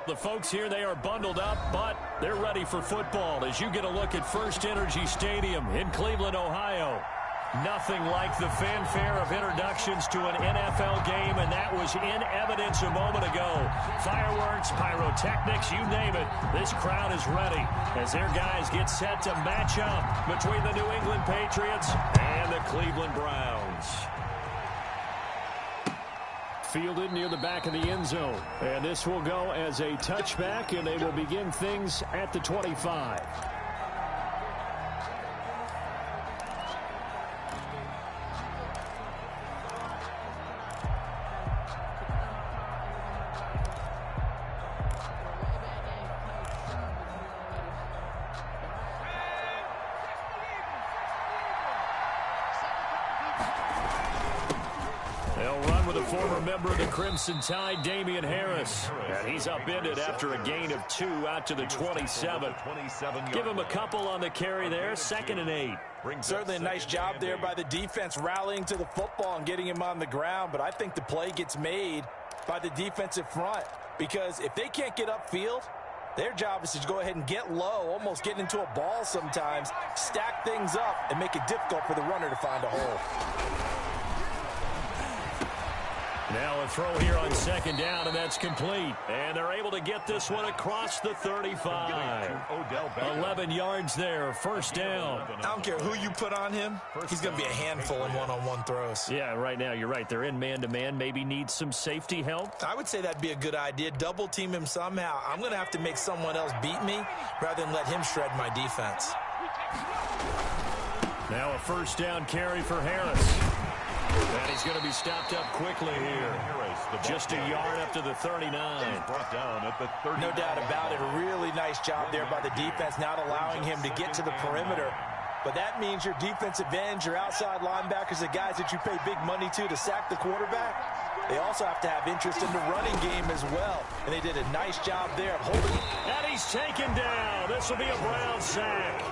the folks here, they are bundled up, but they're ready for football as you get a look at First Energy Stadium in Cleveland, Ohio. Nothing like the fanfare of introductions to an NFL game, and that was in evidence a moment ago. Fireworks, pyrotechnics, you name it. This crowd is ready as their guys get set to match up between the New England Patriots and the Cleveland Browns. Fielded near the back of the end zone. And this will go as a touchback, and they will begin things at the 25. Former member of the Crimson Tide, Damian Harris. And he's upended after a gain of 2 out to the 27. Give him a couple on the carry there, 2nd and 8. Certainly a nice job there by the defense rallying to the football and getting him on the ground. But I think the play gets made by the defensive front because if they can't get upfield, their job is to go ahead and get low, almost get into a ball sometimes, stack things up, and make it difficult for the runner to find a hole. Now a throw here on 2nd down, and that's complete. And they're able to get this one across the 35. 11 yards there, 1st down. I don't care who you put on him. He's going to be a handful in one-on-one throws. Yeah, right now, you're right. They're in man-to-man. Maybe need some safety help. I would say that'd be a good idea. Double team him somehow. I'm going to have to make someone else beat me rather than let him shred my defense. Now a 1st down carry for Harris. And he's going to be stopped up quickly here. Just a yard up to the 39. No doubt about it. A really nice job there by the defense, not allowing him to get to the perimeter. But that means your defensive ends, your outside linebackers, the guys that you pay big money to sack the quarterback, they also have to have interest in the running game as well. And they did a nice job there of holding it. And he's taken down. This will be a Brown sack.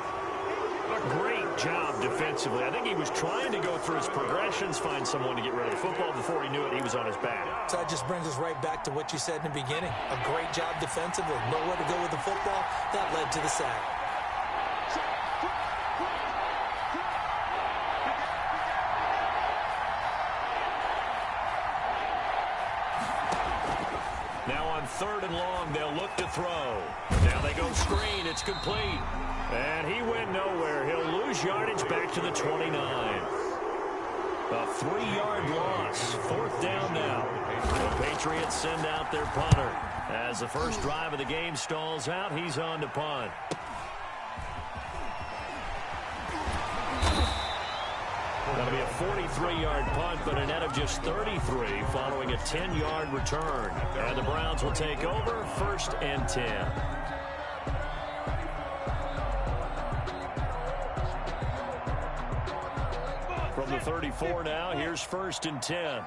Great job defensively. I think he was trying to go through his progressions, find someone to get rid of the football. Before he knew it, he was on his back. So that just brings us right back to what you said in the beginning. A great job defensively. Nowhere to go with the football. That led to the sack. Now on 3rd and long, they'll look to throw. Now they go screen. It's complete. And he went nowhere. He'll lose yardage back to the 29. A 3-yard loss. 4th down now. The Patriots send out their punter. As the first drive of the game stalls out, he's on to punt. That'll be a 43-yard punt, but a net of just 33 following a 10-yard return. And the Browns will take over 1st and 10. From the 34 now, here's 1st and 10.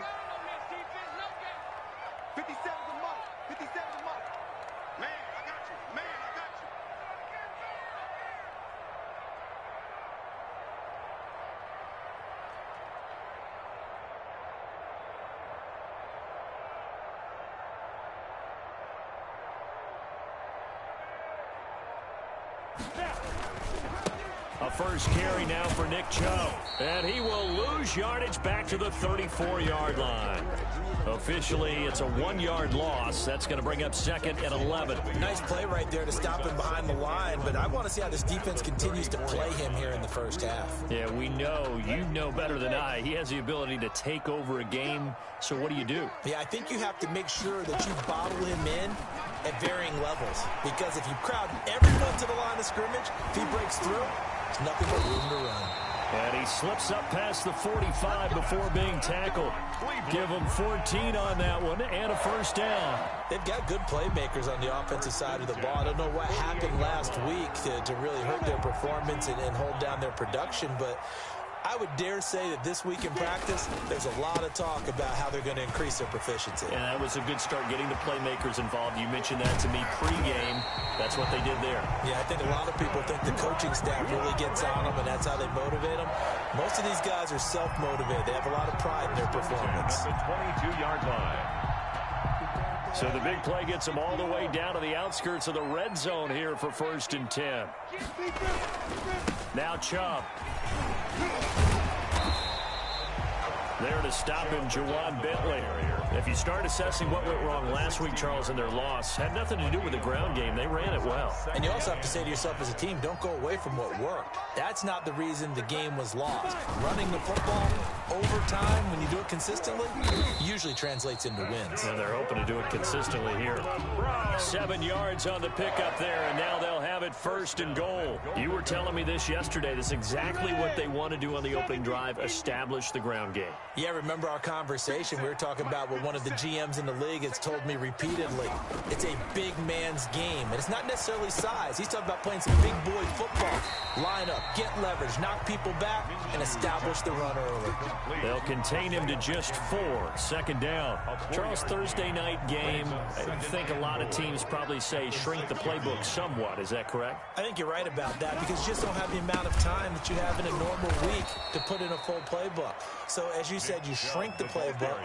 A first carry now for Nick Chubb. And he will lose yardage back to the 34-yard line. Officially, it's a 1-yard loss. That's going to bring up 2nd and 11. Nice play right there to stop him behind the line, but I want to see how this defense continues to play him here in the first half. Yeah, we know. You know better than I. He has the ability to take over a game. So what do? Yeah, I think you have to make sure that you bottle him in at varying levels. Because if you crowd everyone to the line of scrimmage, if he breaks through, there's nothing but room to run. And he slips up past the 45 before being tackled. Give him 14 on that one and a first down. They've got good playmakers on the offensive side of the ball. I don't know what happened last week to really hurt their performance and hold down their production, but I would dare say that this week in practice, there's a lot of talk about how they're going to increase their proficiency. And that was a good start, getting the playmakers involved. You mentioned that to me pregame. That's what they did there. Yeah, I think a lot of people think the coaching staff really gets on them, and that's how they motivate them. Most of these guys are self-motivated. They have a lot of pride in their performance. At the 22-yard line. So the big play gets them all the way down to the outskirts of the red zone here for 1st and 10. Now Chubb. There to stop him, Juwan Bentley. If you start assessing what went wrong last week, Charles, in their loss, had nothing to do with the ground game. They ran it well. And you also have to say to yourself as a team, don't go away from what worked. That's not the reason the game was lost. Running the football overtime, when you do it consistently, usually translates into wins. And they're hoping to do it consistently here. 7 yards on the pickup there, and now they'll have it 1st and goal. You were telling me this yesterday. This is exactly what they want to do on the opening drive, establish the ground game. Yeah, remember our conversation? We were talking about what one of the GMs in the league has told me repeatedly. It's a big man's game, and it's not necessarily size. He's talking about playing some big boy football. Line up, get leverage, knock people back, and establish the run early. They'll contain him to just 4. 2nd down. Charles, Thursday night game, I think a lot of teams probably say shrink the playbook somewhat. Is that correct? I think you're right about that because you just don't have the amount of time that you have in a normal week to put in a full playbook. So as you said, you shrink the playbook,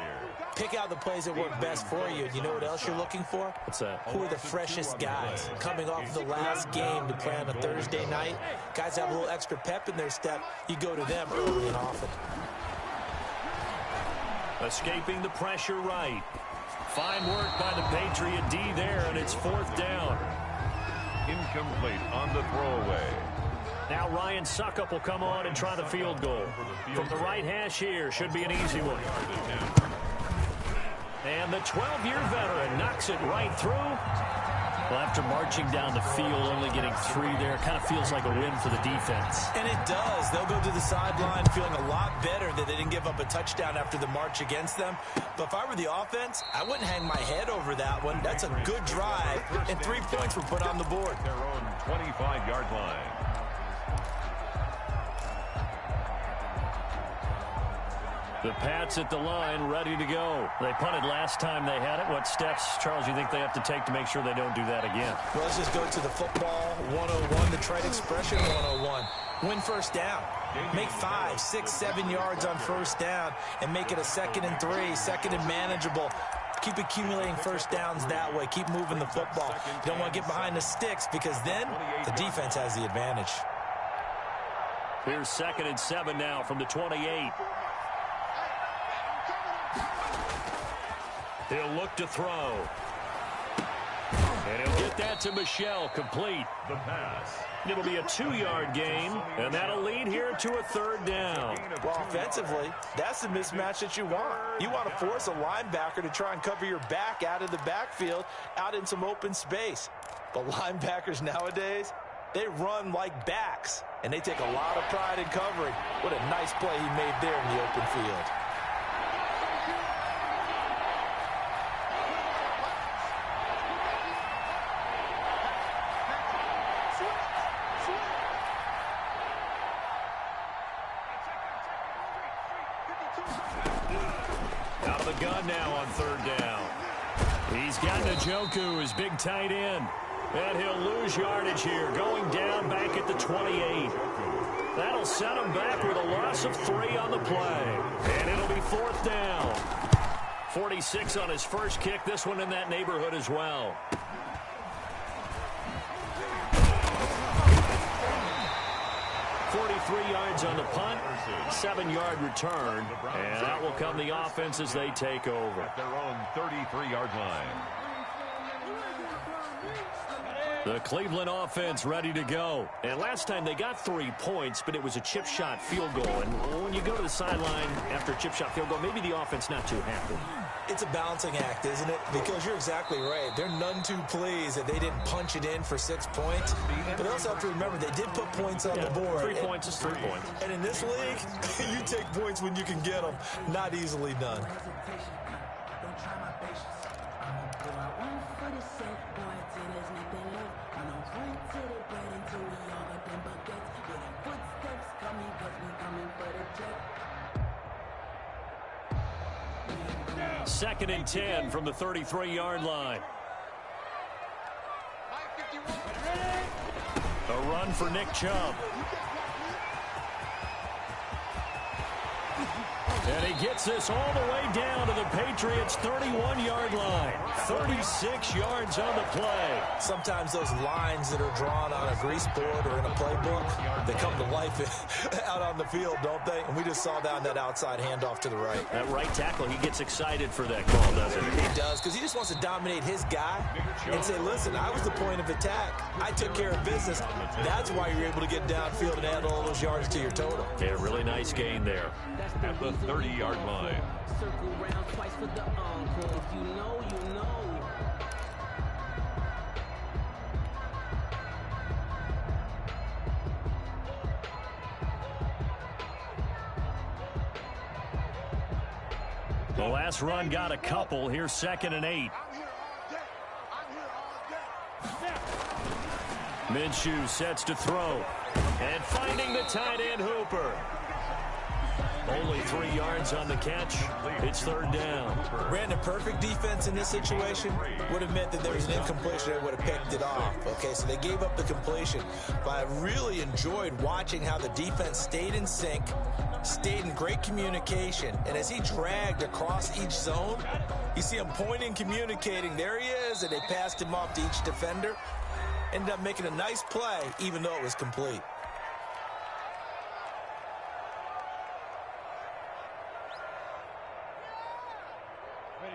pick out the plays that work best for you. You know what else you're looking for? What's that? Who are the freshest guys coming off the last game to play on a Thursday night? Guys have a little extra pep in their step. You go to them early and often. Escaping the pressure right. Fine work by the Patriot D there, and it's 4th down. Incomplete on the throwaway. Now Ryan Suckup will come on and try the field goal. From the right hash here, should be an easy one. And the 12-year veteran knocks it right through. Well, after marching down the field, only getting 3 there, kind of feels like a win for the defense. And it does. They'll go to the sideline feeling a lot better that they didn't give up a touchdown after the march against them. But if I were the offense, I wouldn't hang my head over that one. That's a good drive, and 3 points were put on the board. Their own 25-yard line. The Pats at the line, ready to go. They punted last time they had it. What steps, Charles, you think they have to take to make sure they don't do that again? Well, let's just go to the football 101, the trade expression 101. Win 1st down. Make 5, 6, 7 yards on 1st down and make it a 2nd and 3, 2nd and manageable. Keep accumulating 1st downs that way. Keep moving the football. You don't want to get behind the sticks because then the defense has the advantage. Here's 2nd and 7 now from the 28. He'll look to throw. And he'll get that to Michel, complete. The pass. It'll be a 2-yard gain, and that'll lead here to a 3rd down. Well, offensively, that's the mismatch that you want. You want to force a linebacker to try and cover your back out of the backfield, out in some open space. But linebackers nowadays, they run like backs, and they take a lot of pride in covering. What a nice play he made there in the open field. Out of the gun now on 3rd down. He's got Njoku, his big tight end. And he'll lose yardage here, going down back at the 28. That'll set him back with a loss of 3 on the play. And it'll be 4th down. 46 on his first kick, this one in that neighborhood as well. On the punt, 7-yard return, and out will come the offense as they take over. At their own 33-yard line. The Cleveland offense ready to go. And last time they got 3 points, but it was a chip shot field goal. And when you go to the sideline after a chip shot field goal, maybe the offense not too happy. It's a balancing act, isn't it? Because you're exactly right. They're none too pleased that they didn't punch it in for 6 points. But they also have to remember they did put points on the board. 3 points is 3 points. And in this league, you take points when you can get them. Not easily done. Second and 10 from the 33-yard line. A run for Nick Chubb. And he gets this all the way down to the Patriots' 31-yard line. 36 yards on the play. Sometimes those lines that are drawn on a grease board or in a playbook, they come to life out on the field, don't they? And we just saw down that outside handoff to the right. That right tackle, he gets excited for that call, doesn't he? He does, because he just wants to dominate his guy and say, listen, I was the point of attack. I took care of business. That's why you're able to get downfield and add all those yards to your total. Yeah, really nice gain there. At the 30-yard line. Circle round twice for the encore. If you know, you know. The last run got a couple. Here's 2nd and 8. Minshew sets to throw. And finding the tight end Hooper. Only 3 yards on the catch. It's 3rd down. Brandon, perfect defense in this situation would have meant that there was an incompletion that would have picked it off. Okay, so they gave up the completion. But I really enjoyed watching how the defense stayed in sync, stayed in great communication. And as he dragged across each zone, you see him pointing, communicating. There he is, and they passed him off to each defender. Ended up making a nice play, even though it was complete.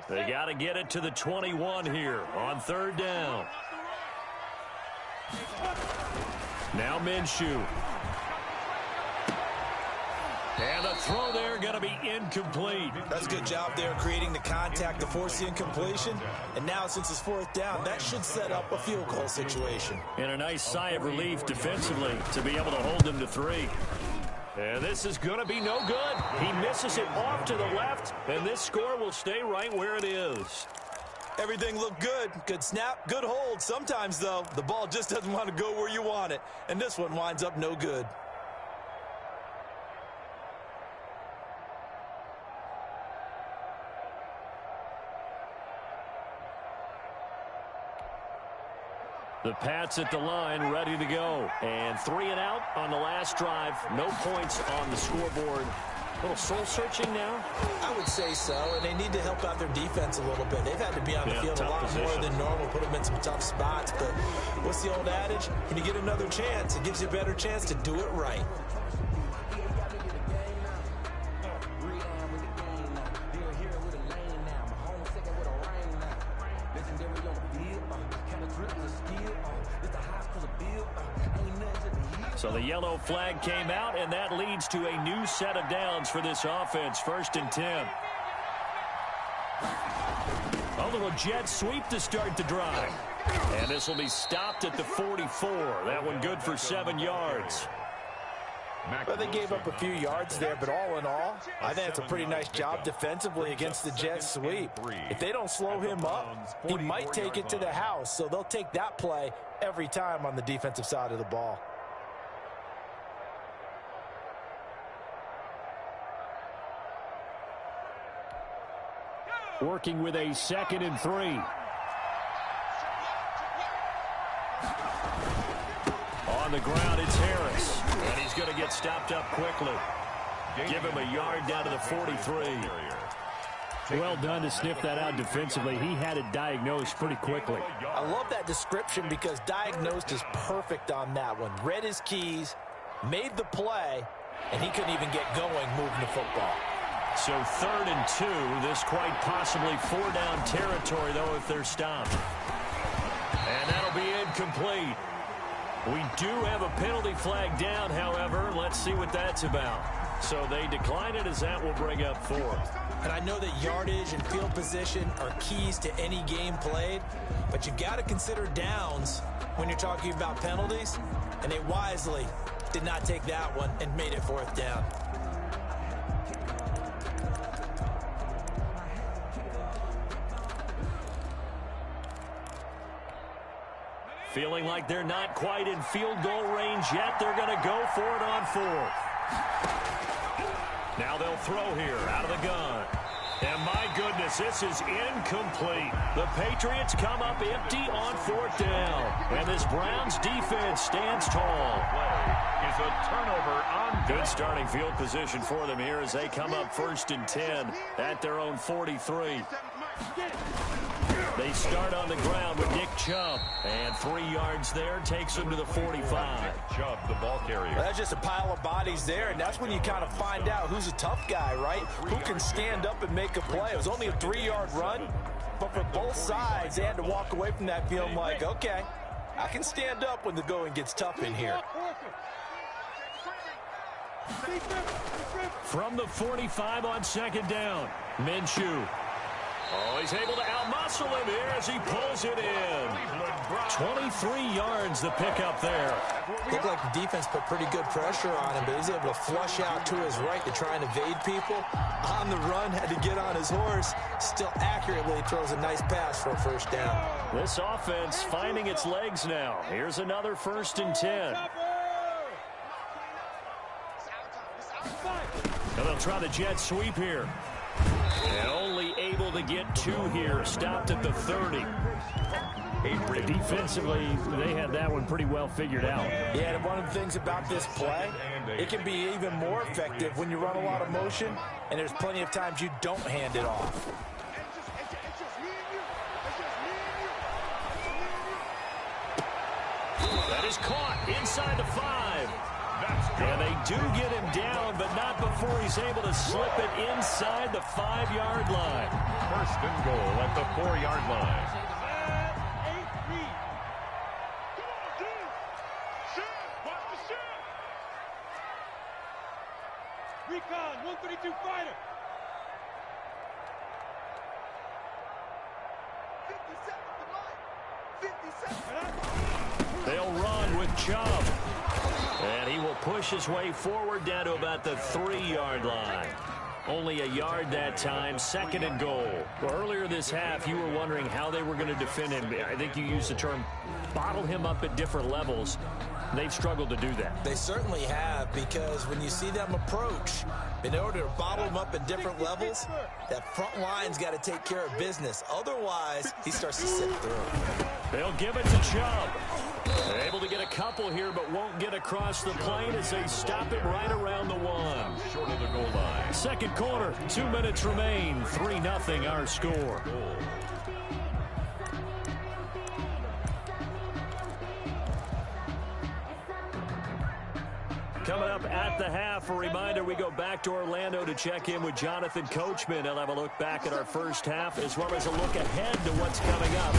They got to get it to the 21 here on 3rd down. Now Minshew. And the throw there going to be incomplete. That's a good job there creating the contact to force the incompletion. And now since it's 4th down, that should set up a field goal situation. And a nice sigh of relief defensively to be able to hold them to 3. And this is going to be no good. He misses it off to the left, and this score will stay right where it is. Everything looked good. Good snap, good hold. Sometimes, though, the ball just doesn't want to go where you want it. And this one winds up no good. The Pats at the line, ready to go. And 3 and out on the last drive. No points on the scoreboard. A little soul-searching now? I would say so, and they need to help out their defense a little bit. They've had to be on the field a lot more than normal, put them in some tough spots. But what's the old adage? When you get another chance, it gives you a better chance to do it right. So the yellow flag came out, and that leads to a new set of downs for this offense. 1st and 10. A little jet sweep to start the drive. And this will be stopped at the 44. That one good for 7 yards. Well, they gave up a few yards there, but all in all, I think it's a pretty nice job defensively against the jet sweep. If they don't slow him up, he might take it to the house. So they'll take that play every time on the defensive side of the ball. Working with a 2nd and 3. On the ground, it's Harris. And he's going to get stopped up quickly. Give him a yard down to the 43. Well done to sniff that out defensively. He had it diagnosed pretty quickly. I love that description because diagnosed is perfect on that one. Read his keys, made the play, and he couldn't even get going moving the football. So 3rd and 2. This quite possibly 4-down territory, though, if they're stopped. And that'll be incomplete. We do have a penalty flag down, however. Let's see what that's about. So they decline it as that will bring up 4th. And I know that yardage and field position are keys to any game played, but you've got to consider downs when you're talking about penalties, and they wisely did not take that one and made it 4th down. Feeling like they're not quite in field goal range yet. They're going to go for it on 4th. Now they'll throw here out of the gun. And my goodness, this is incomplete. The Patriots come up empty on 4th down. And this Browns defense stands tall. Play is a turnover on Good starting field position for them here as they come up 1st and 10 at their own 43. They start on the ground with Nick Chubb. And 3 yards there takes them to the 45. Chubb, the ball carrier. Well, that's just a pile of bodies there, and that's when you kind of find out who's a tough guy, right? Who can stand up and make a play. It was only a 3-yard run, but for both sides, they had to walk away from that feeling like, okay, I can stand up when the going gets tough in here. From the 45 on 2nd down, Minshew. Oh, he's able to outmuscle him here as he pulls it in. 23 yards the pickup there. Looked like the defense put pretty good pressure on him, but he's able to flush out to his right to try and evade people. On the run, had to get on his horse. Still accurately throws a nice pass for a 1st down. This offense finding its legs now. Here's another 1st and 10. And they'll try the jet sweep here. And only able to get 2 here. Stopped at the 30. Defensively, they had that one pretty well figured out. Yeah, and one of the things about this play, it can be even more effective when you run a lot of motion, and there's plenty of times you don't hand it off. That is caught inside the 5. And they do get him down, but not before he's able to slip it inside the 5-yard line. 1st and goal at the 4-yard line. Recon, 132 fighter. 57. They'll run with Chubb. And he will push his way forward down to about the 3-yard line. Only a yard that time, 2nd and goal. Well, earlier this half, you were wondering how they were going to defend him. I think you used the term bottle him up at different levels. They've struggled to do that. They certainly have, because when you see them approach, in order to bottle them up at different levels, that front line's got to take care of business. Otherwise, he starts to slip through. They'll give it to Chubb. They're able to get a couple here, but won't get across the plane as they stop it right around the 1. Short of the goal line. 2nd quarter, 2 minutes remain. 3-0 our score. Coming up at the half, a reminder, we go back to Orlando to check in with Jonathan Coachman. He'll have a look back at our first half as well as a look ahead to what's coming up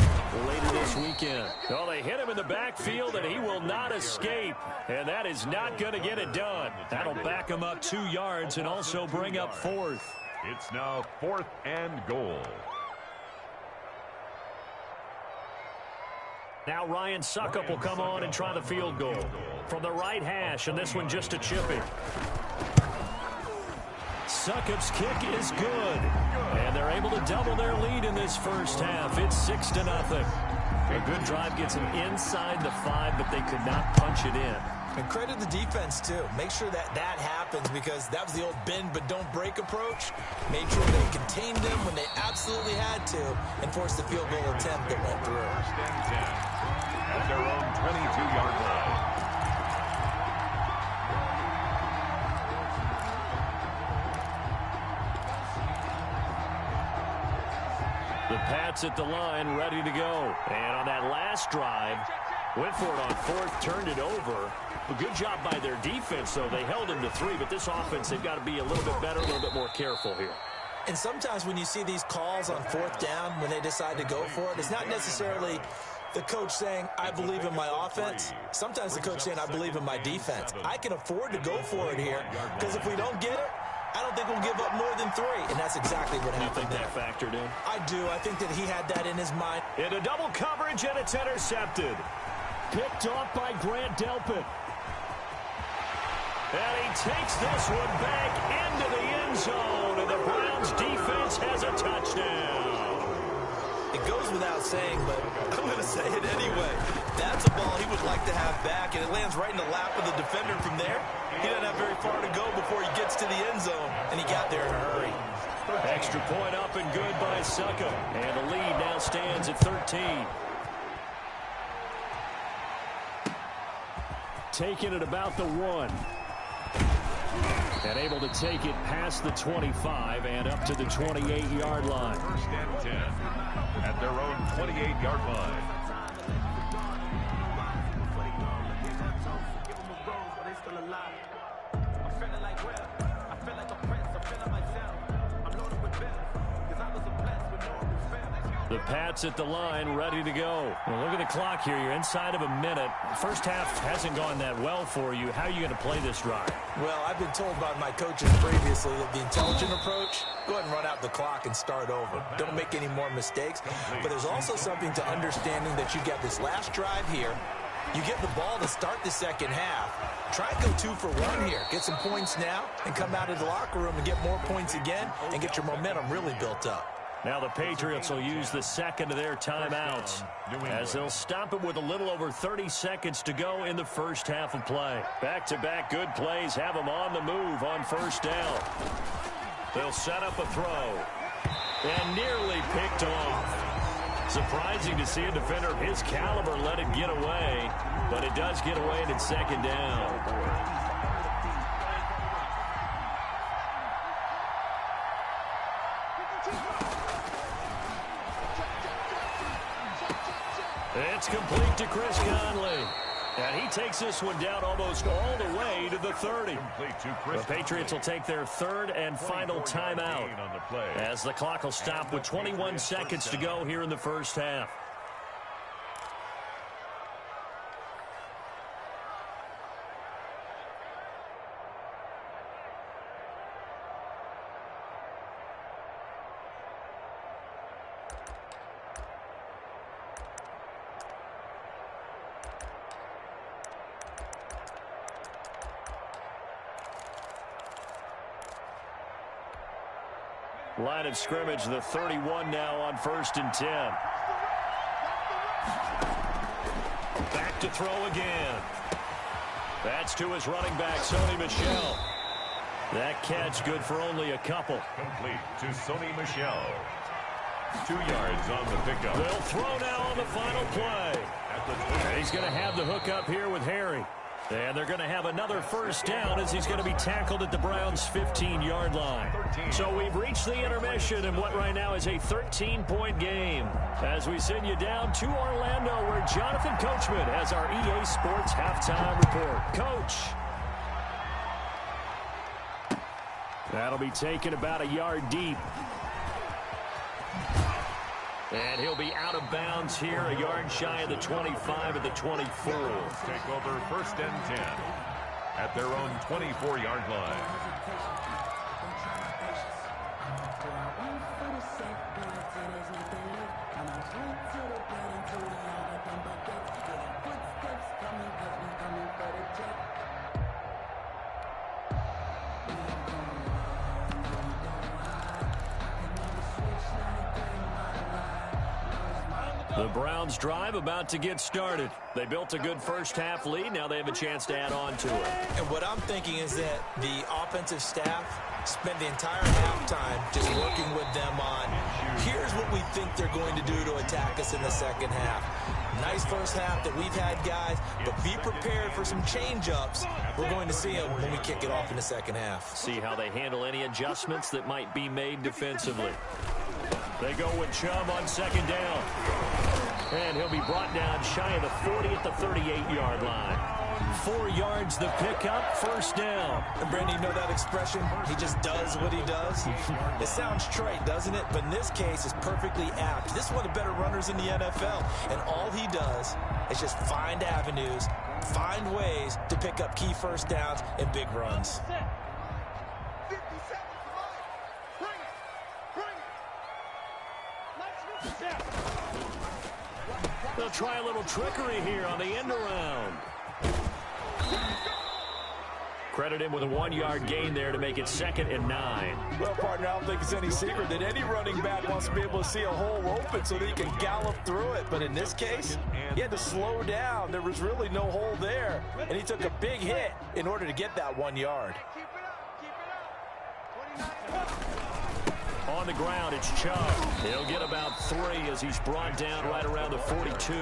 later this weekend. Well, they hit him in the backfield, and he will not escape. And that is not going to get it done. That'll back him up 2 yards and also bring up 4th. It's now 4th and goal. Now Ryan Suckup will come on and try the field goal from the right hash, and this one just a chipping. Succup's kick is good, and they're able to double their lead in this first half. It's 6-0. A good drive gets them inside the 5, but they could not punch it in. And credit the defense, too. Make sure that happens, because that was the old bend but don't break approach. Made sure they contained them when they absolutely had to and forced the field goal attempt that went through. 1st and 10 at their own 22-yard line. The Pats at the line, ready to go. And on that last drive, went for it on 4th, turned it over. A good job by their defense, though. They held him to 3, but this offense, they've got to be a little bit better, a little bit more careful here. And sometimes when you see these calls on 4th down, when they decide to go for it, it's not necessarily the coach saying, I believe in my offense. Sometimes the coach saying, I believe in my defense. I can afford to go for it here, because if we don't get it, I don't think we'll give up more than 3. And that's exactly what happened there. You think that factored in? I do. I think that he had that in his mind. Into double coverage, and it's intercepted. Picked off by Grant Delpit. And he takes this one back into the end zone, and the Browns defense has a touchdown. It goes without saying, but I'm going to say it anyway. That's a ball he would like to have back, and it lands right in the lap of the defender from there. He doesn't have very far to go before he gets to the end zone, and he got there in a hurry. Extra point up and good by Succop. And the lead now stands at 13. Taking it about the 1. And able to take it past the 25 and up to the 28-yard line. First and 10 at their own 28-yard line. The Pats at the line, ready to go. Well, look at the clock here. You're inside of a minute. First half hasn't gone that well for you. How are you going to play this drive? Well, I've been told by my coaches previously that the intelligent approach, go ahead and run out the clock and start over. Don't make any more mistakes. But there's also something to understanding that you get this last drive here. You get the ball to start the second half. Try and go 2 for 1 here. Get some points now and come out of the locker room and get more points again and get your momentum really built up. Now the Patriots will use the second of their timeouts as they'll stop it with a little over 30 seconds to go in the first half of play. Back-to-back good plays have them on the move on first down. They'll set up a throw and nearly picked off. Surprising to see a defender of his caliber let it get away, but it does get away and it's second down. It's complete to Chris Conley. And he takes this one down almost all the way to the 30. The Patriots will take their third and final timeout as the clock will stop with 21 seconds to go here in the first half. Line of scrimmage, the 31 now on 1st and 10. Back to throw again. That's to his running back, Sony Michel. That catch good for only a couple. Complete to Sony Michel. 2 yards on the pickup. They'll throw now on the final play. And he's going to have the hook up here with Harry. And they're going to have another first down as he's going to be tackled at the Browns' 15-yard line. So we've reached the intermission in what right now is a 13-point game. As we send you down to Orlando, where Jonathan Coachman has our EA Sports halftime report. Coach. That'll be taken about a yard deep. And he'll be out of bounds here, a yard shy of the 25 of the 24. Take over 1st and 10 at their own 24-yard line. The Browns drive about to get started. They built a good first half lead. Now they have a chance to add on to it. And what I'm thinking is that the offensive staff spent the entire halftime just working with them on, here's what we think they're going to do to attack us in the second half. Nice first half that we've had, guys, but be prepared for some change-ups. We're going to see them when we kick it off in the second half. See how they handle any adjustments that might be made defensively. They go with Chubb on second down. And he'll be brought down shy of the 40 at the 38-yard line. 4 yards the pickup, first down. And Brandon, you know that expression? He just does what he does. It sounds trite, doesn't it? But in this case, it's perfectly apt. This is one of the better runners in the NFL. And all he does is just find avenues, find ways to pick up key first downs and big runs. They'll try a little trickery here on the end around. Credit him with a 1-yard gain there to make it 2nd and 9. Well, partner, I don't think it's any secret that any running back wants to be able to see a hole open so that he can gallop through it. But in this case, he had to slow down. There was really no hole there. And he took a big hit in order to get that 1 yard. On the ground, it's Chubb. He'll get about 3 as he's brought down right around the 42.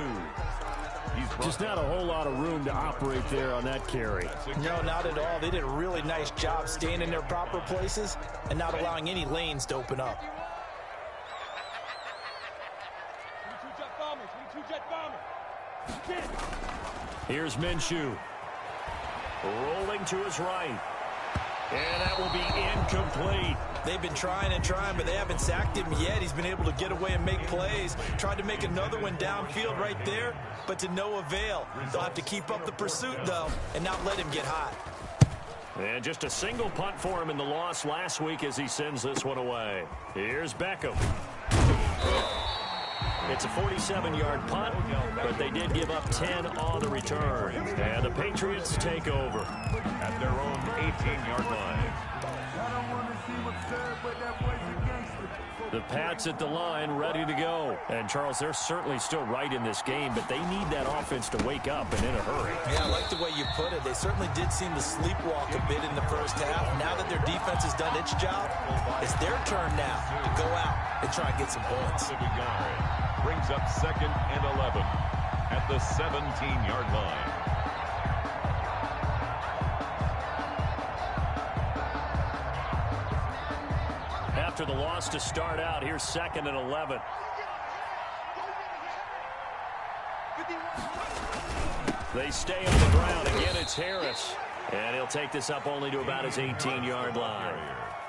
Just not a whole lot of room to operate there on that carry. No, not at all. They did a really nice job staying in their proper places and not allowing any lanes to open up. 22 jet bomber. Here's Minshew. Rolling to his right. And that will be incomplete. They've been trying and trying, but they haven't sacked him yet. He's been able to get away and make plays. Tried to make another one downfield right there, but to no avail. They'll have to keep up the pursuit, though, and not let him get hot. And just a single punt for him in the loss last week as he sends this one away. Here's Beckham. It's a 47-yard punt, but they did give up 10 on the return. And the Patriots take over at their own 18-yard line. The Pats at the line, ready to go. And, Charles, they're certainly still right in this game, but they need that offense to wake up and in a hurry. Yeah, I like the way you put it. They certainly did seem to sleepwalk a bit in the first half. Now that their defense has done its job, it's their turn now to go out and try and get some points. Brings up 2nd and 11 at the 17-yard line. After the loss to start out, here's 2nd and 11. They stay on the ground. Again, it's Harris. And he'll take this up only to about his 18-yard line.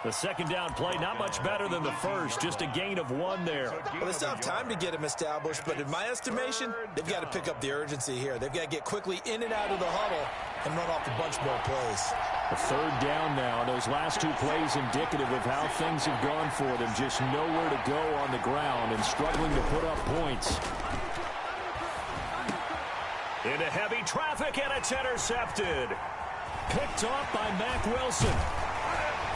The second down play, not much better than the first. Just a gain of 1 there. Well, they still have time to get him established, but in my estimation, they've got to pick up the urgency here. They've got to get quickly in and out of the huddle and run off a bunch more plays. A third down now. Those last 2 plays indicative of how things have gone for them. Just nowhere to go on the ground and struggling to put up points. Into heavy traffic, and it's intercepted. Picked off by Mack Wilson.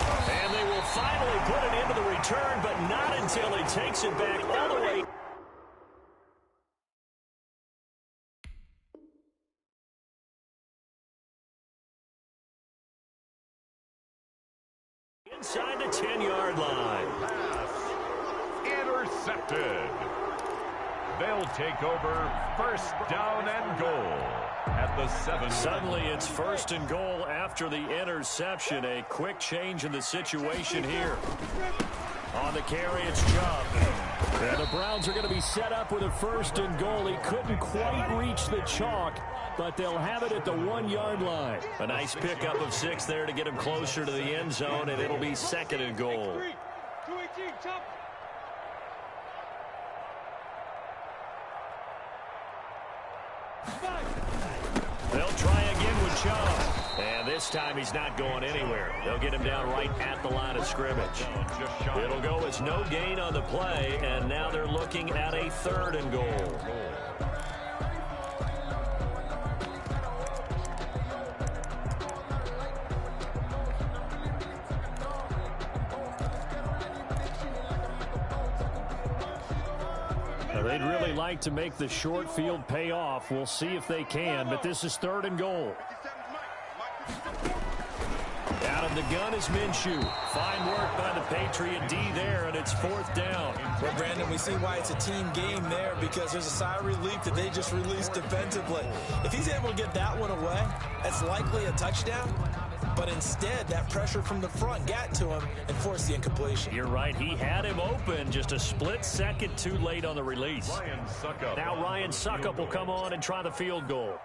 And they will finally put it into the return, but not until he takes it back all the way. Inside the 10-yard line. Pass intercepted. They'll take over 1st down and goal at the 7. Suddenly it's 1st and goal after the interception. A quick change in the situation here. On the carry, it's Chubb. And the Browns are going to be set up with a 1st and goal. He couldn't quite reach the chalk, but they'll have it at the 1-yard line. A nice pickup of 6 there to get him closer to the end zone, and it'll be 2nd and goal. 218, Chubb. They'll try again with Chubb. And this time he's not going anywhere. They'll get him down right at the line of scrimmage. It'll go as no gain on the play, and now they're looking at a 3rd and goal. They'd really like to make the short field pay off. We'll see if they can, but this is 3rd and goal. Out of the gun is Minshew. Fine work by the Patriot D there, and it's 4th down. Well, Brandon, we see why it's a team game there, because there's a sigh of relief that they just released defensively. If he's able to get that one away, that's likely a touchdown. But instead, that pressure from the front got to him and forced the incompletion. You're right. He had him open, just a split second too late on the release. Now Ryan Succop will come on and try the field goal.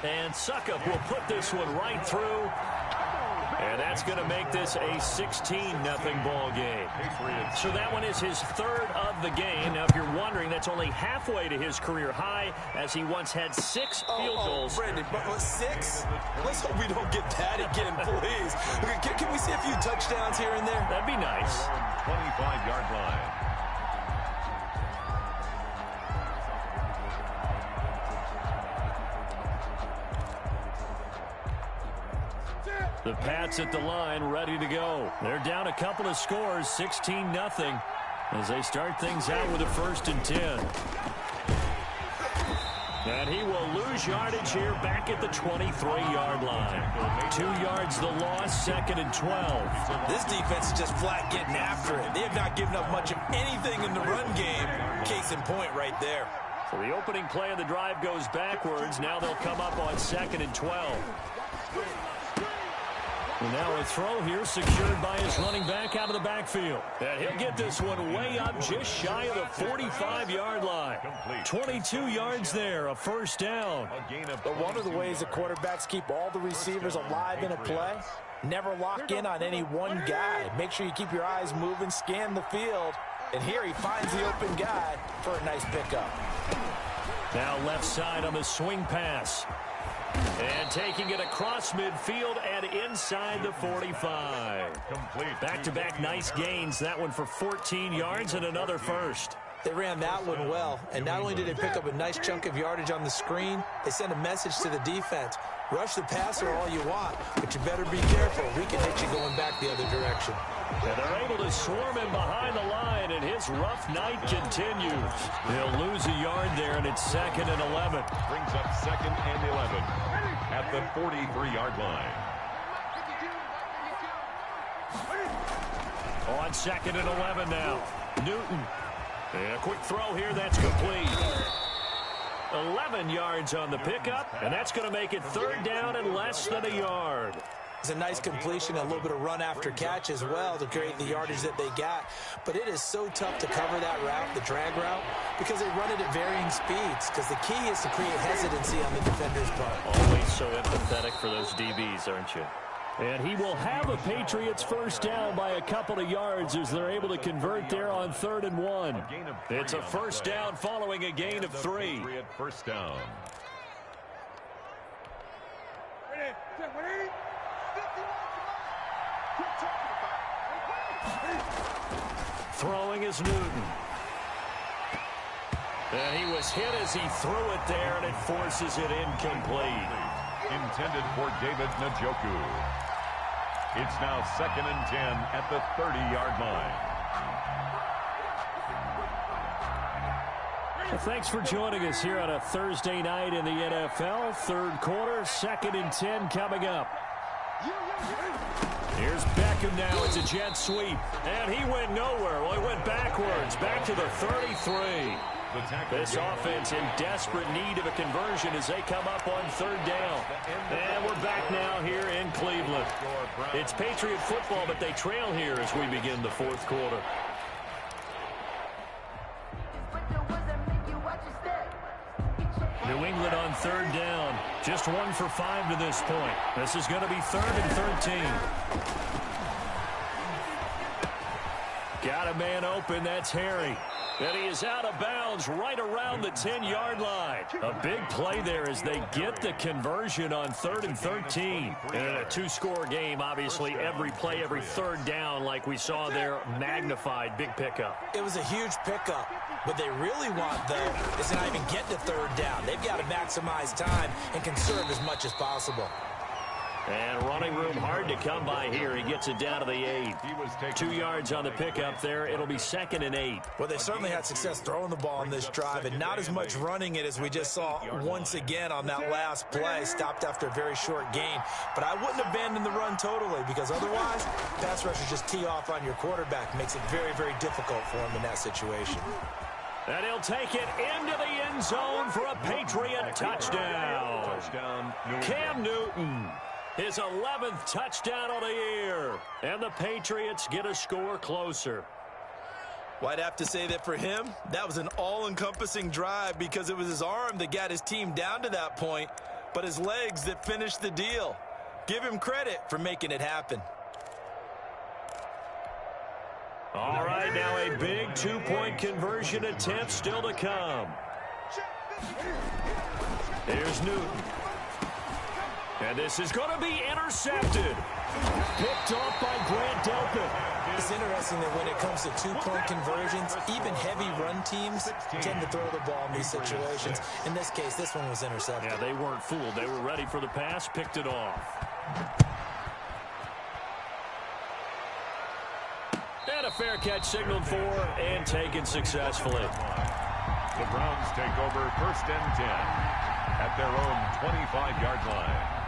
And Succop will put this one right through. And that's going to make this a 16-0 ball game. So that one is his 3rd of the game. Now, if you're wondering, that's only halfway to his career high, as he once had 6 field goals. Brandon, but 6? Let's hope we don't get that again, please. Can we see a few touchdowns here and there? That'd be nice. 25-yard line. The Pats at the line, ready to go. They're down a couple of scores, 16-0, as they start things out with a 1st and 10. And he will lose lose yardage here back at the 23-yard line. 2 yards the loss, 2nd and 12. This defense is just flat getting after it. They have not given up much of anything in the run game. Case in point right there. So the opening play of the drive goes backwards. Now they'll come up on 2nd and 12. And now a throw here secured by his running back out of the backfield. And he'll get this one way up just shy of the 45-yard line. 22 yards there, a first down. But one of the ways that quarterbacks keep all the receivers alive in a play, never lock in on any one guy. Make sure you keep your eyes moving, scan the field. And here he finds the open guy for a nice pickup. Now left side on the swing pass. And taking it across midfield and inside the 45. Back-to-back nice gains. That one for 14 yards and another first. They ran that one well, and not only did they pick up a nice chunk of yardage on the screen, they sent a message to the defense. Rush the passer all you want, but you better be careful. We can hit you going back the other direction. And they're able to swarm him behind the line, and his rough night continues. They'll lose a yard there, and it's 2nd and 11. Brings up 2nd and 11 at the 43-yard line. On 2nd and 11 now. Newton. And a quick throw here, that's complete. 11 yards on the pickup, and that's going to make it 3rd down and less than a yard. It's a nice completion, a little bit of run after catch as well to create the yardage that they got. But it is so tough to cover that route, the drag route, because they run it at varying speeds. Because the key is to create hesitancy on the defender's part. Always so empathetic for those DBs, aren't you? And he will have a Patriots first down by a couple of yards as they're able to convert there on 3rd and 1. It's a first down following a gain of 3. First down. Throwing is Newton. And he was hit as he threw it there, and it forces it incomplete. Intended for David Njoku. It's now 2nd and 10 at the 30-yard line. Well, thanks for joining us here on a Thursday night in the NFL. 3rd quarter, 2nd and 10 coming up. Here's Beckham now. It's a jet sweep. And he went nowhere. Well, he went backwards. Back to the 33. This offense in desperate need of a conversion as they come up on 3rd down. And we're back now here in Cleveland. It's Patriot football, but they trail here as we begin the 4th quarter. New England on 3rd down. Just 1 for 5 to this point. This is going to be 3rd and 13. Got a man open. That's Harry. And he is out of bounds right around the 10-yard line. A big play there as they get the conversion on 3rd and 13. And in a 2-score game, obviously, every play, every 3rd down, like we saw there, magnified. Big pickup. It was a huge pickup. What they really want, though, is to not even get to 3rd down. They've got to maximize time and conserve as much as possible. And running room hard to come by here. He gets it down to the 8. 2 yards on the pickup there. It'll be 2nd and 8. Well, they certainly had success throwing the ball on this drive, and not as much running it as we just saw once again on that last play. Stopped after a very short gain. But I wouldn't abandon the run totally, because otherwise, pass rushers just tee off on your quarterback. Makes it very, very difficult for him in that situation. And he'll take it into the end zone for a Patriot touchdown. Cam Newton. His 11th touchdown of the year. And the Patriots get a score closer. Well, I'd have to say that for him, that was an all-encompassing drive because it was his arm that got his team down to that point, but his legs that finished the deal. Give him credit for making it happen. All right, now a big 2-point conversion attempt still to come. Here's Newton. And this is going to be intercepted. Picked off by Grant Delpit. It's interesting that when it comes to 2-point conversions, even heavy run teams tend to throw the ball in these situations. In this case, this one was intercepted. Yeah, they weren't fooled. They were ready for the pass, picked it off. And a fair catch signaled for and taken successfully. The Browns take over 1st and 10. at their own 25-yard line.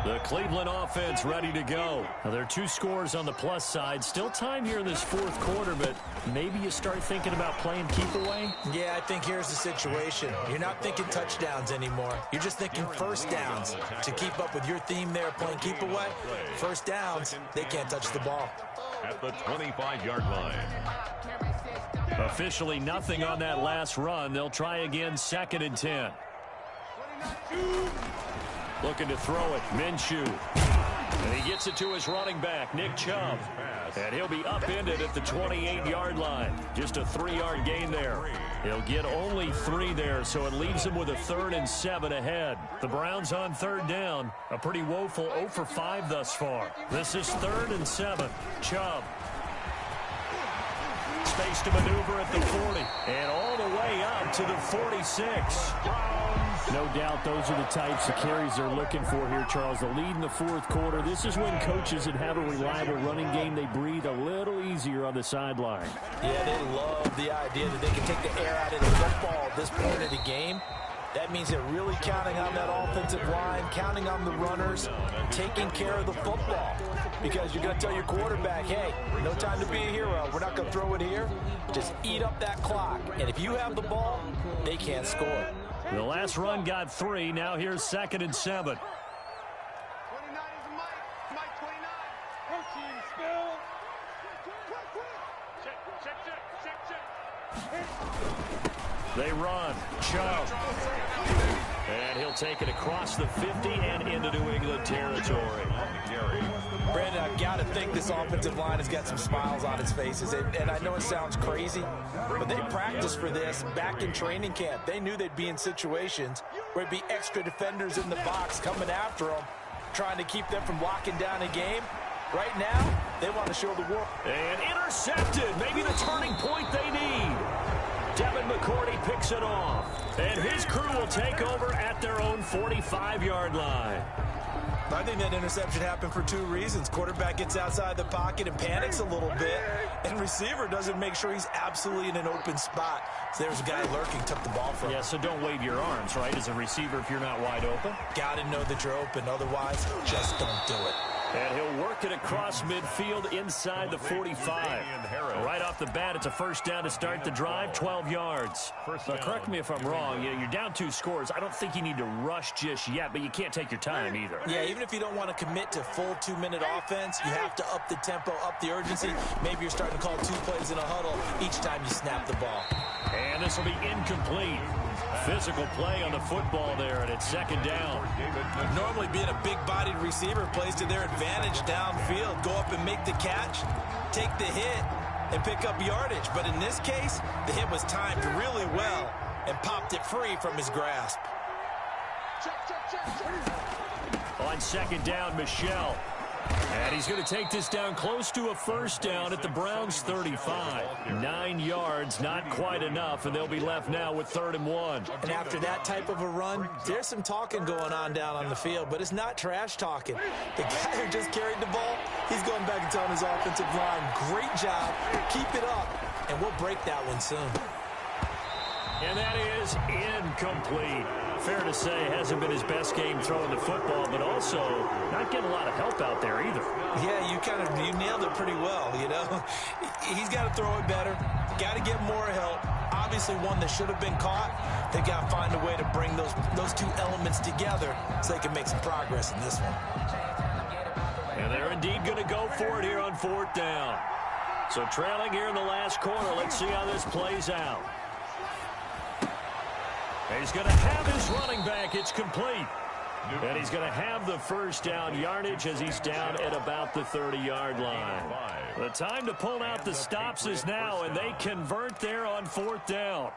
The Cleveland offense ready to go. Now, there are 2 scores on the plus side. Still time here in this 4th quarter, but maybe you start thinking about playing keep away? Yeah, I think here's the situation. You're not thinking touchdowns anymore. You're just thinking first downs. To keep up with your theme there, playing keep away, first downs, they can't touch the ball. At the 25-yard line. Officially nothing on that last run. They'll try again, 2nd and 10. Looking to throw it, Minshew. And he gets it to his running back, Nick Chubb. And he'll be upended at the 28-yard line. Just a 3-yard gain there. He'll get only 3 there, so it leaves him with a 3rd and 7 ahead. The Browns on 3rd down. A pretty woeful 0 for 5 thus far. This is 3rd and 7. Chubb. Space to maneuver at the 40. And all the way up to the 46. No doubt those are the types of carries they're looking for here, Charles. The lead in the 4th quarter. This is when coaches that have a reliable running game, they breathe a little easier on the sideline. Yeah, they love the idea that they can take the air out of the football at this point of the game. That means they're really counting on that offensive line, counting on the runners, taking care of the football. Because you're going to tell your quarterback, hey, no time to be a hero. We're not going to throw it here. Just eat up that clock. And if you have the ball, they can't score. The last run got 3. Now here's 2nd and 7. 29 is Mike 29. Protein spill. Check. They run. Chubb. And he'll take it across the 50 and into New England territory. Brandon, I've got to think this offensive line has got some smiles on its faces. And I know it sounds crazy, but they practiced for this back in training camp. They knew they'd be in situations where it'd be extra defenders in the box coming after them, trying to keep them from locking down a game. Right now, they want to show the world. And intercepted. Maybe the turning point they need. Devin McCourty picks it off. And his crew will take over at their own 45-yard line. I think that interception happened for 2 reasons. Quarterback gets outside the pocket and panics a little bit, and receiver doesn't make sure he's absolutely in an open spot. So there's a guy lurking, took the ball from him. Yeah, so don't wave your arms, right, as a receiver if you're not wide open. Got to know that you're open. Otherwise, just don't do it. And he'll work it across midfield inside the 45. Right off the bat, it's a first down to start the drive, 12 yards. Now, correct me if I'm wrong. You're down 2 scores. I don't think you need to rush just yet, but you can't take your time either. Yeah, even if you don't want to commit to full 2-minute offense, you have to up the tempo, up the urgency. Maybe you're starting to call 2 plays in a huddle each time you snap the ball. And this will be incomplete. Physical play on the football there, and it's 2nd down. Normally being a big-bodied receiver plays to their advantage downfield. Go up and make the catch, take the hit, and pick up yardage. But in this case, the hit was timed really well and popped it free from his grasp. On 2nd down, Michel. And he's going to take this down close to a first down at the Browns' 35. 9 yards, not quite enough, and they'll be left now with 3rd and 1. And after that type of a run, there's some talking going on down on the field, but it's not trash talking. The guy who just carried the ball, he's going back and telling his offensive line, great job, keep it up, and we'll break that one soon. And that is incomplete. Fair to say, hasn't been his best game throwing the football, but also not getting a lot of help out there either. Yeah, you nailed it pretty well, you know. He's got to throw it better, got to get more help. Obviously one that should have been caught. They got to find a way to bring those 2 elements together so they can make some progress in this one. And they're indeed going to go for it here on 4th down. So trailing here in the last quarter, let's see how this plays out. He's going to have his running back. It's complete. And he's going to have the first down yardage as he's down at about the 30-yard line. The time to pull out the stops is now, and they convert there on 4th down.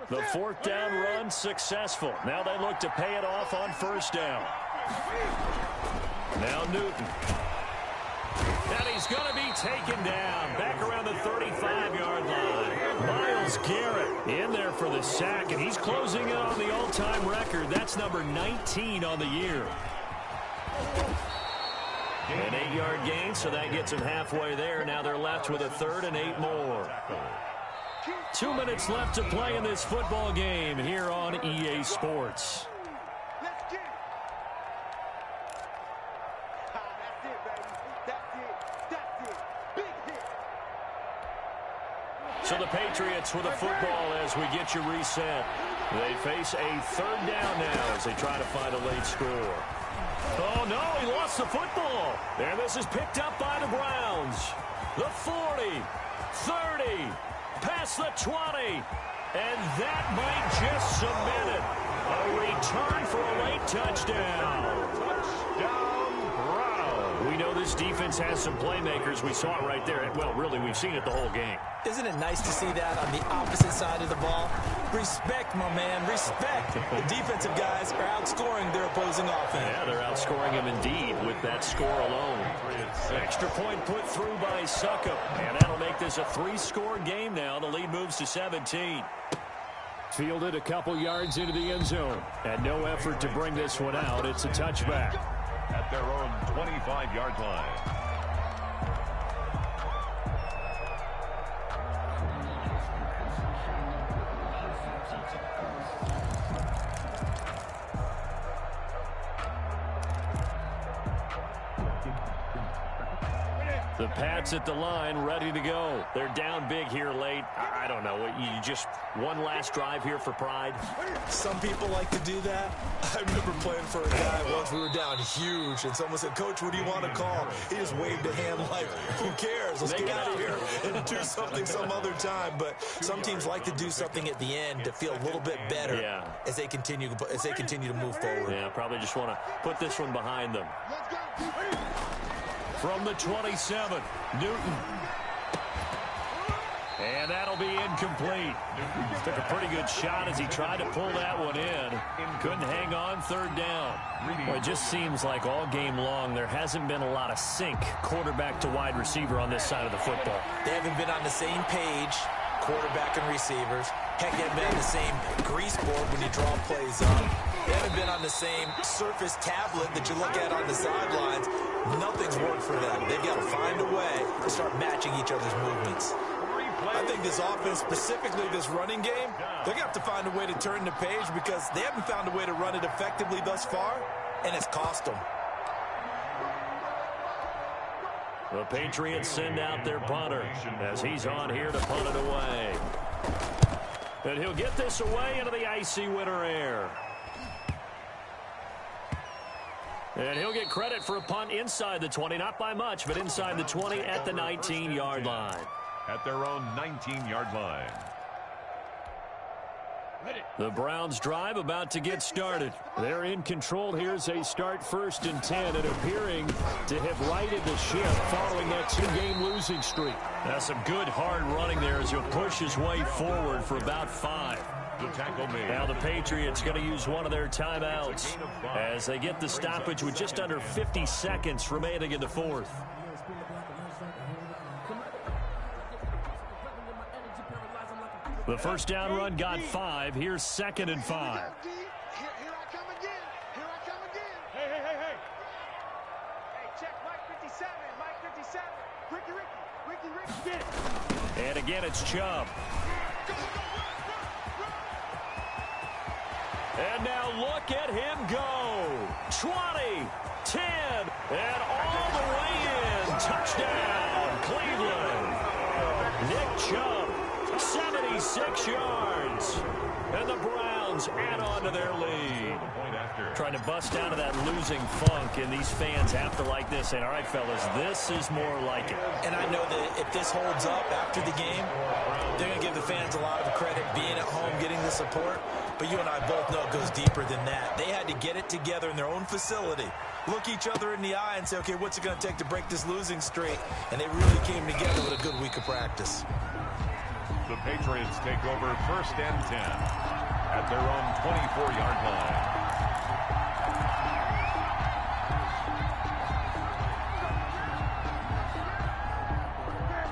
The 4th down run successful. Now they look to pay it off on 1st down. Now Newton. And he's going to be taken down back around the 35-yard line. Myles Garrett in there for the sack, and he's closing in on the all-time record. That's number 19 on the year. An 8-yard gain, so that gets them halfway there. Now they're left with a 3rd and 8 more. 2 minutes left to play in this football game here on EA Sports. Let's get it. That's it, baby. That's it. That's it. Big hit. So the Patriots with a football as we get you reset. They face a 3rd down now as they try to find a late score. Oh, no, he lost the football. And this is picked up by the Browns. The 40, 30, past the 20. And that might just cement it. A return for a late touchdown. Touchdown, Browns. We know this defense has some playmakers. We saw it right there. Well, really, we've seen it the whole game. Isn't it nice to see that on the opposite side of the ball? Respect, my man, respect. The defensive guys are outscoring their opposing offense. Yeah, they're outscoring them indeed with that score alone. Extra point put through by Succop, and that'll make this a 3-score game now. The lead moves to 17. Fielded a couple yards into the end zone, and no effort to bring this one out. It's a touchback. At their own 25-yard line. The Pats at the line, ready to go. They're down big here late. I don't know. You just one last drive here for pride. Some people like to do that. I remember playing for a guy once. We were down huge, and someone said, "Coach, what do you want to call?" He just waved a hand like, "Who cares? Let's get out of here and do something some other time." But some teams like to do something at the end to feel a little bit better as they continue to move forward. Yeah, probably just want to put this one behind them. From the 27, Newton. And that'll be incomplete. Took a pretty good shot as he tried to pull that one in. Couldn't hang on, 3rd down. Well, it just seems like all game long there hasn't been a lot of sync quarterback to wide receiver on this side of the football. They haven't been on the same page, quarterback and receivers. Heck, they haven't been on the same grease board when you draw plays up. They haven't been on the same surface tablet that you look at on the sidelines. Nothing's worked for them. They've got to find a way to start matching each other's movements. I think this offense, specifically this running game, they're going to have to find a way to turn the page because they haven't found a way to run it effectively thus far, and it's cost them. The Patriots send out their punter as he's on here to punt it away. And he'll get this away into the icy winter air. And he'll get credit for a punt inside the 20, not by much, but inside the 20 at the 19-yard line. At their own 19-yard line. The Browns drive about to get started. They're in control here as they start 1st and 10 and appearing to have righted the ship following that 2-game losing streak. That's some good hard running there as he'll push his way forward for about 5. The tackle made. Now the Patriots going to use one of their timeouts as they get the stoppage with just under 50 seconds remaining in the 4th. The first down run got 5. Here's 2nd and 5. Here I come again. Here I come again. Hey. Hey, check Mike 57. Mike 57. Ricky, get it. And again, it's Chubb. Go, run. And now look at him go. 20, 10, and all the way in. Touchdown, Cleveland. Nick Chubb. 76 yards. And the Browns add on to their lead. Trying to bust out of that losing funk, and these fans have to like this. And all right, fellas, this is more like it. And I know that if this holds up after the game, they're going to give the fans a lot of credit being at home, getting the support. But you and I both know it goes deeper than that. They had to get it together in their own facility, look each other in the eye and say, okay, what's it going to take to break this losing streak? And they really came together with a good week of practice. The Patriots take over 1st and 10 at their own 24-yard line.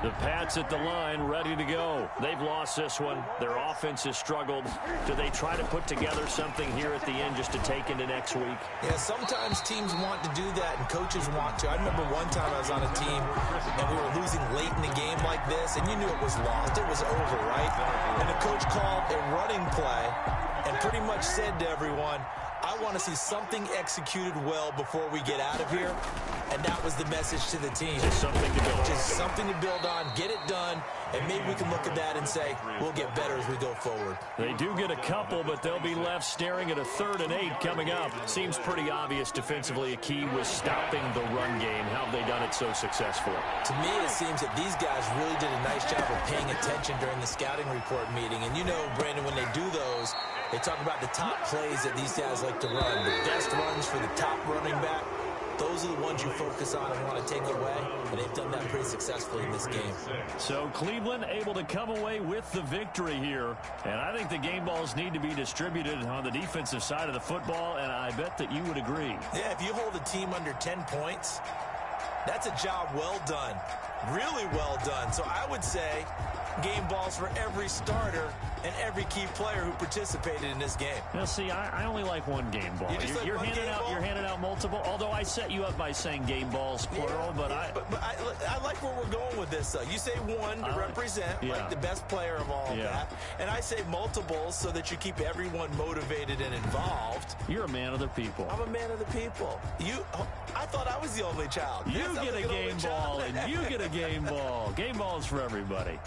The Pats at the line, ready to go. They've lost this one. Their offense has struggled. Do they try to put together something here at the end just to take into next week? Yeah, sometimes teams want to do that and coaches want to. I remember one time I was on a team and we were losing late in a game like this, and you knew it was lost. It was over, right? And the coach called a running play and pretty much said to everyone, I want to see something executed well before we get out of here. And that was the message to the team. Just something to build on. Just something to build on, get it done, and maybe we can look at that and say, we'll get better as we go forward. They do get a couple, but they'll be left staring at a 3rd and 8 coming up. Seems pretty obvious defensively a key was stopping the run game. How have they done it so successfully? To me, it seems that these guys really did a nice job of paying attention during the scouting report meeting. And you know, Brandon, when they do those, they talk about the top plays that these guys like to run, the best runs for the top running back. Those are the ones you focus on and want to take away, and they've done that pretty successfully in this game. So Cleveland able to come away with the victory here, and I think the game balls need to be distributed on the defensive side of the football, and I bet that you would agree. Yeah, if you hold a team under 10 points, that's a job well done, really well done. So I would say game balls for every starter and every key player who participated in this game. Now, see, I only like one game ball. You're handing out multiple, although I set you up by saying game balls, plural, but I like where we're going with this, though. You say one to represent, like the best player of all of that, and I say multiples so that you keep everyone motivated and involved. You're a man of the people. I'm a man of the people. I thought I was the only child. You get a game ball, and you get a game ball. Game balls for everybody.